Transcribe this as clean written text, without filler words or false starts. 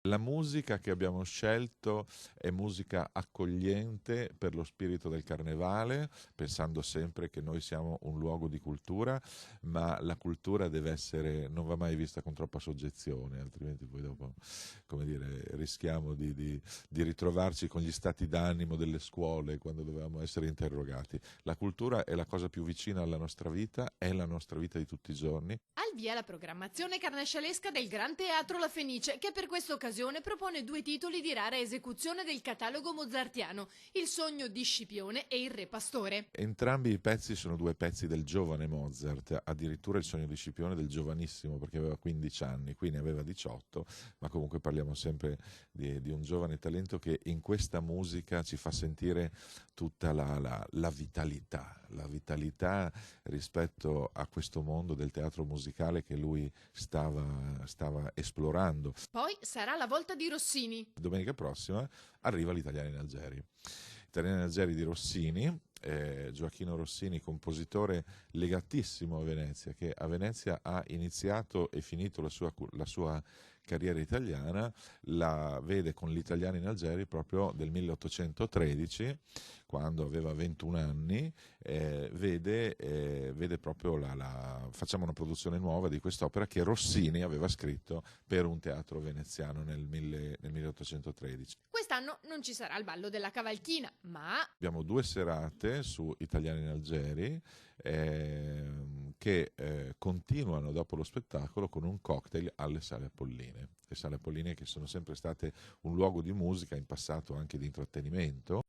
La musica che abbiamo scelto è musica accogliente per lo spirito del carnevale, pensando sempre che noi siamo un luogo di cultura, ma la cultura deve essere, non va mai vista con troppa soggezione, altrimenti poi dopo, come dire, rischiamo di ritrovarci con gli stati d'animo delle scuole quando dovevamo essere interrogati. La cultura è la cosa più vicina alla nostra vita, è la nostra vita di tutti i giorni. Al via la programmazione carnescialesca del Gran Teatro La Fenice, che per questa occasione propone due titoli di rara esecuzione del catalogo mozartiano, Il sogno di Scipione e Il Re Pastore. Entrambi i pezzi sono due pezzi del giovane Mozart, addirittura il sogno di Scipione del giovanissimo perché aveva 15 anni, qui ne aveva 18, ma comunque parliamo sempre di un giovane talento che in questa musica ci fa sentire tutta la vitalità rispetto a questo mondo del teatro musicale che lui stava esplorando. Poi sarà la volta di Rossini. Domenica prossima arriva l'Italiano in Algeri. Italiano in Algeri di Rossini, Gioachino Rossini, compositore legatissimo a Venezia, che a Venezia ha iniziato e finito la sua carriera italiana, la vede con l'Italiano in Algeri proprio del 1813, quando aveva 21 anni, vede proprio facciamo una produzione nuova di quest'opera che Rossini aveva scritto per un teatro veneziano nel 1813. Quest'anno non ci sarà il ballo della cavalchina, ma Abbiamo due serate su Italiani in Algeri che continuano dopo lo spettacolo con un cocktail alle Sale Apolline. Le Sale Apolline che sono sempre state un luogo di musica, in passato anche di intrattenimento,